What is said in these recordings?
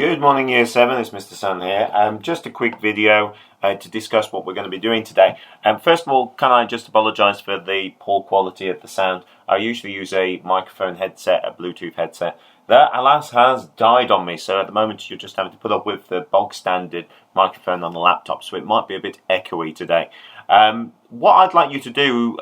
Good morning, Year 7. It's Mr. Sun here. Just a quick video to discuss what we're going to be doing today. First of all, can I just apologise for the poor quality of the sound? I usually use a microphone headset, a Bluetooth headset. That, alas, has died on me, so at the moment you're just having to put up with the bog standard microphone on the laptop, so it might be a bit echoey today. What I'd like you to do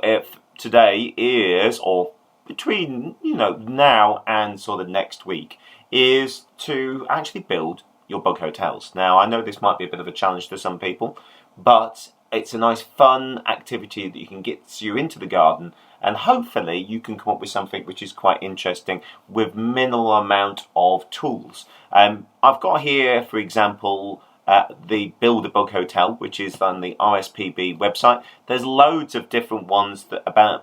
today is, or between now and sort of next week, is to actually build your bug hotels. Now, I know this might be a bit of a challenge to some people, but it's a nice fun activity that you can get you into the garden, and hopefully you can come up with something which is quite interesting with minimal amount of tools. I've got here, for example, the Build a Bug Hotel, which is on the RSPB website. There's loads of different ones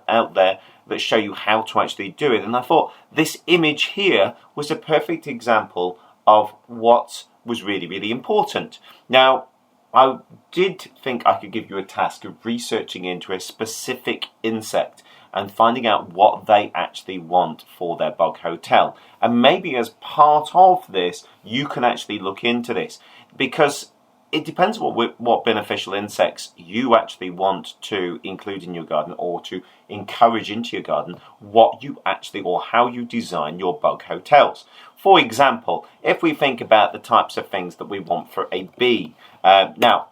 out there that show you how to actually do it, and I thought this image here was a perfect example of what was really, really important. Now, I did think I could give you a task of researching into a specific insect and finding out what they actually want for their bug hotel. And maybe as part of this, you can actually look into this, because it depends what beneficial insects you actually want to include in your garden or to encourage into your garden, what you actually or how you design your bug hotels. For example, if we think about the types of things that we want for a bee. Now,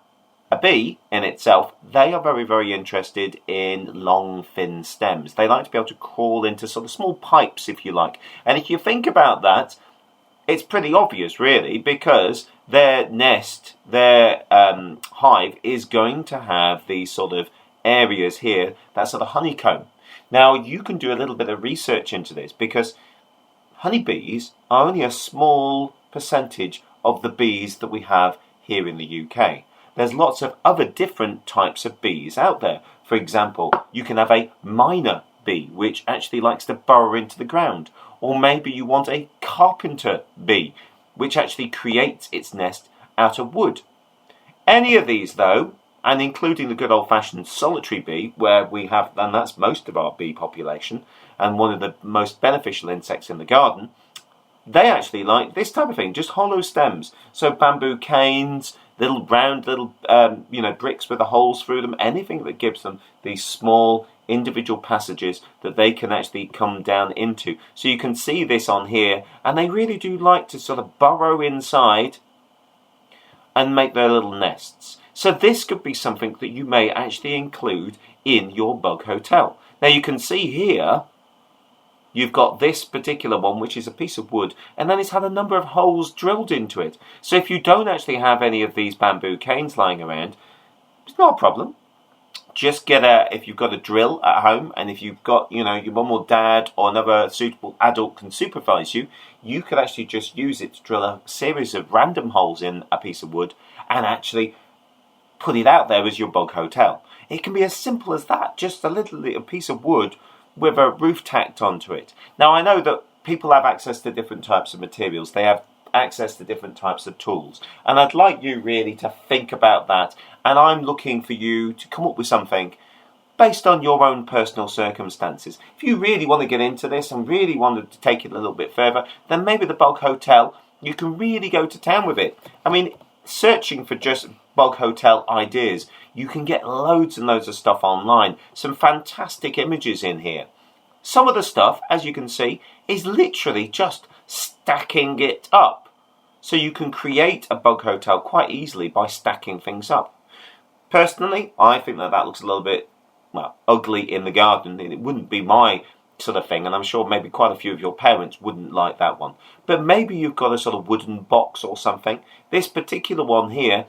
a bee in itself, they are very, very interested in long, thin stems. They like to be able to crawl into sort of small pipes, if you like. And if you think about that, it's pretty obvious, really, because their nest, their hive, is going to have these sort of areas here, that sort of honeycomb. Now, you can do a little bit of research into this, because honeybees are only a small percentage of the bees that we have here in the UK. There's lots of other different types of bees out there. For example, you can have a miner bee, which actually likes to burrow into the ground. Or maybe you want a carpenter bee, which actually creates its nest out of wood. Any of these, though, and including the good old-fashioned solitary bee, where we have, and that's most of our bee population, and one of the most beneficial insects in the garden, they actually like this type of thing, just hollow stems. So bamboo canes, little round bricks with the holes through them, anything that gives them these small individual passages that they can actually come down into. So you can see this on here, and they really do like to sort of burrow inside and make their little nests. So this could be something that you may actually include in your bug hotel. Now you can see here, you've got this particular one, which is a piece of wood, and then it's had a number of holes drilled into it. So if you don't actually have any of these bamboo canes lying around, it's not a problem. Just if you've got a drill at home, and if you've got, your mum or dad or another suitable adult can supervise you, you could actually just use it to drill a series of random holes in a piece of wood and actually put it out there as your bug hotel. It can be as simple as that, just a little piece of wood with a roof tacked onto it. Now, I know that people have access to different types of materials. They have access to different types of tools. And I'd like you really to think about that. And I'm looking for you to come up with something based on your own personal circumstances. If you really want to get into this and really wanted to take it a little bit further, then maybe the bug hotel, you can really go to town with it. I mean, searching for just bug hotel ideas, you can get loads and loads of stuff online. Some fantastic images in here. Some of the stuff, as you can see, is literally just stacking it up. So you can create a bug hotel quite easily by stacking things up. Personally, I think that looks a little bit, ugly in the garden. It wouldn't be my sort of thing, and I'm sure maybe quite a few of your parents wouldn't like that one. But maybe you've got a sort of wooden box or something. This particular one here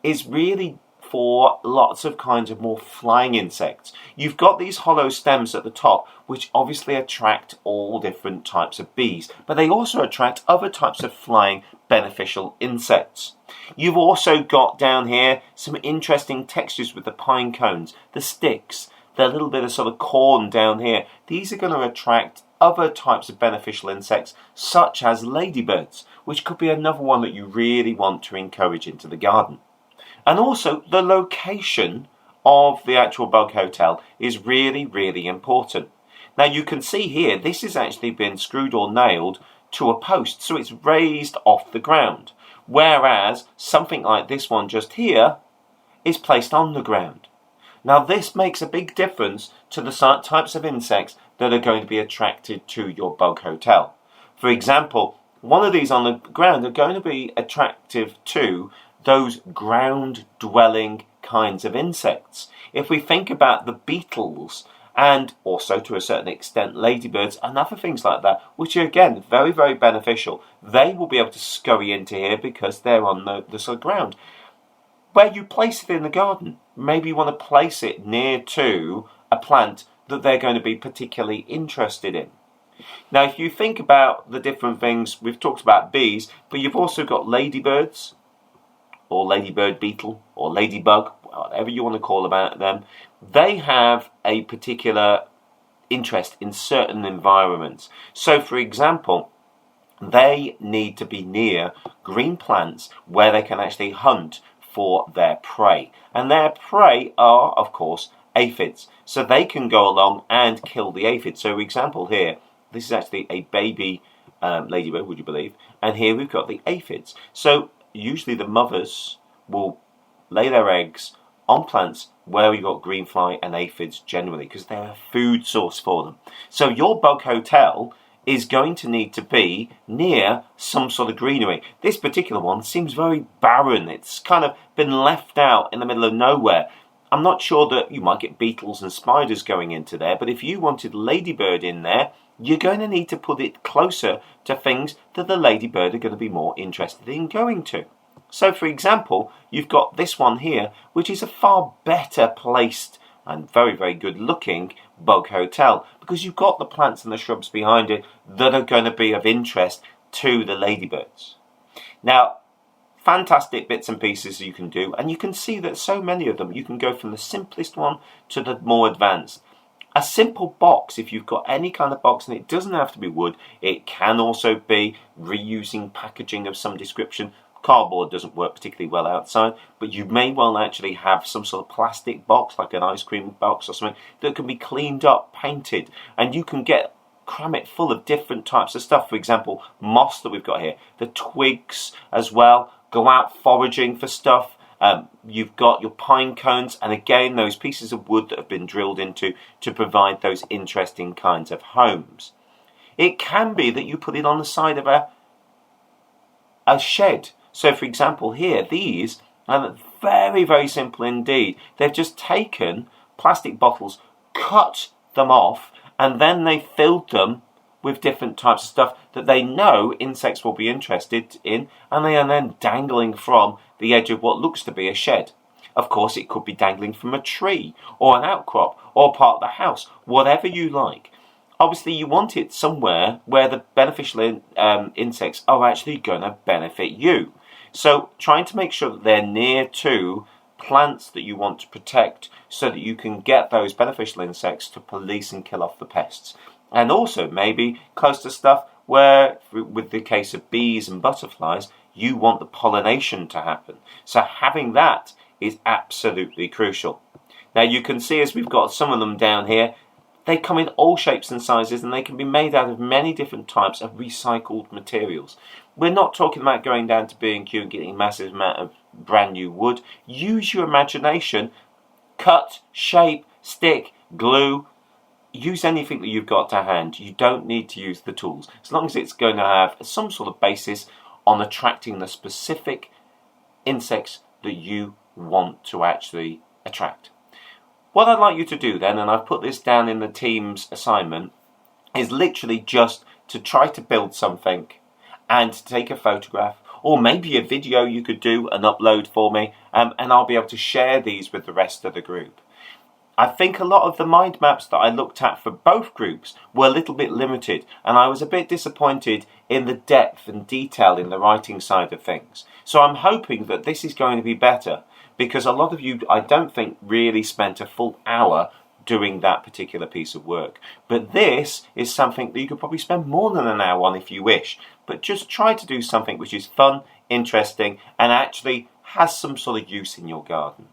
is really for lots of kinds of more flying insects. You've got these hollow stems at the top, which obviously attract all different types of bees, but they also attract other types of flying beneficial insects. You've also got down here some interesting textures with the pine cones, the sticks, the little bit of sort of corn down here. These are going to attract other types of beneficial insects, such as ladybirds, which could be another one that you really want to encourage into the garden. And also, the location of the actual bug hotel is really, really important. Now, you can see here, this has actually been screwed or nailed to a post, so it's raised off the ground. Whereas something like this one just here is placed on the ground. Now this makes a big difference to the types of insects that are going to be attracted to your bug hotel. For example, one of these on the ground are going to be attractive to those ground-dwelling kinds of insects. If we think about the beetles, and also to a certain extent ladybirds and other things like that, which are again very, very beneficial, they will be able to scurry into here because they're on the sort of ground. Where you place it in the garden, maybe you want to place it near to a plant that they're going to be particularly interested in. Now, if you think about the different things, we've talked about bees, but you've also got ladybirds, or ladybird beetle, or ladybug, whatever you want to call about them. They have a particular interest in certain environments. So, for example, they need to be near green plants where they can actually hunt for their prey. And their prey are, of course, aphids. So they can go along and kill the aphids. So, for example, here, this is actually a baby ladybird, would you believe? And here we've got the aphids. So usually the mothers will lay their eggs on plants where we've got green fly and aphids generally, because they're a food source for them. So your bug hotel is going to need to be near some sort of greenery. This particular one seems very barren. It's kind of been left out in the middle of nowhere. I'm not sure that you might get beetles and spiders going into there, but if you wanted ladybird in there, you're going to need to put it closer to things that the ladybird are going to be more interested in going to. So, for example, you've got this one here, which is a far better placed and very, very good looking bug hotel, because you've got the plants and the shrubs behind it that are going to be of interest to the ladybirds. Now, fantastic bits and pieces you can do, and you can see that so many of them, you can go from the simplest one to the more advanced. A simple box, if you've got any kind of box, and it doesn't have to be wood, it can also be reusing packaging of some description. Cardboard doesn't work particularly well outside, but you may well actually have some sort of plastic box, like an ice cream box or something, that can be cleaned up, painted, and you can cram it full of different types of stuff. For example, moss that we've got here, the twigs as well. Go out foraging for stuff. You've got your pine cones, and again those pieces of wood that have been drilled into to provide those interesting kinds of homes. It can be that you put it on the side of a shed. So, for example, here, these are very, very simple indeed. They've just taken plastic bottles, cut them off, and then they filled them with different types of stuff that they know insects will be interested in, and they are then dangling from the edge of what looks to be a shed. Of course, it could be dangling from a tree, or an outcrop, or part of the house, whatever you like. Obviously, you want it somewhere where the beneficial insects are actually going to benefit you. So, trying to make sure that they're near to plants that you want to protect so that you can get those beneficial insects to police and kill off the pests. And also, maybe close to stuff where, with the case of bees and butterflies, you want the pollination to happen. So having that is absolutely crucial. Now you can see, as we've got some of them down here, they come in all shapes and sizes, and they can be made out of many different types of recycled materials. We're not talking about going down to B&Q and getting a massive amount of brand new wood. Use your imagination. Cut, shape, stick, glue. Use anything that you've got to hand. You don't need to use the tools, as long as it's going to have some sort of basis on attracting the specific insects that you want to actually attract. What I'd like you to do then, and I've put this down in the team's assignment, is literally just to try to build something and to take a photograph, or maybe a video you could do and upload for me, and I'll be able to share these with the rest of the group. I think a lot of the mind maps that I looked at for both groups were a little bit limited, and I was a bit disappointed in the depth and detail in the writing side of things. So I'm hoping that this is going to be better, because a lot of you, I don't think, really spent a full hour doing that particular piece of work. But this is something that you could probably spend more than an hour on if you wish. But just try to do something which is fun, interesting, and actually has some sort of use in your garden.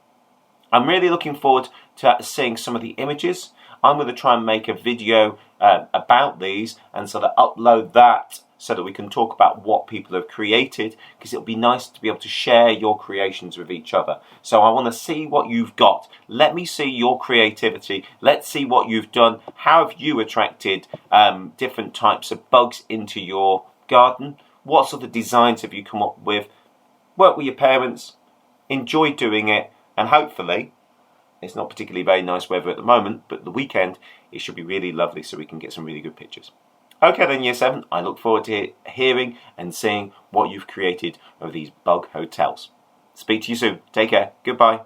I'm really looking forward to seeing some of the images. I'm going to try and make a video about these and sort of upload that so that we can talk about what people have created, because it'll be nice to be able to share your creations with each other. So I want to see what you've got. Let me see your creativity. Let's see what you've done. How have you attracted different types of bugs into your garden? What sort of designs have you come up with? Work with your parents, enjoy doing it, and hopefully, it's not particularly very nice weather at the moment, but the weekend it should be really lovely so we can get some really good pictures. Okay then, Year 7, I look forward to hearing and seeing what you've created of these bug hotels. Speak to you soon. Take care. Goodbye.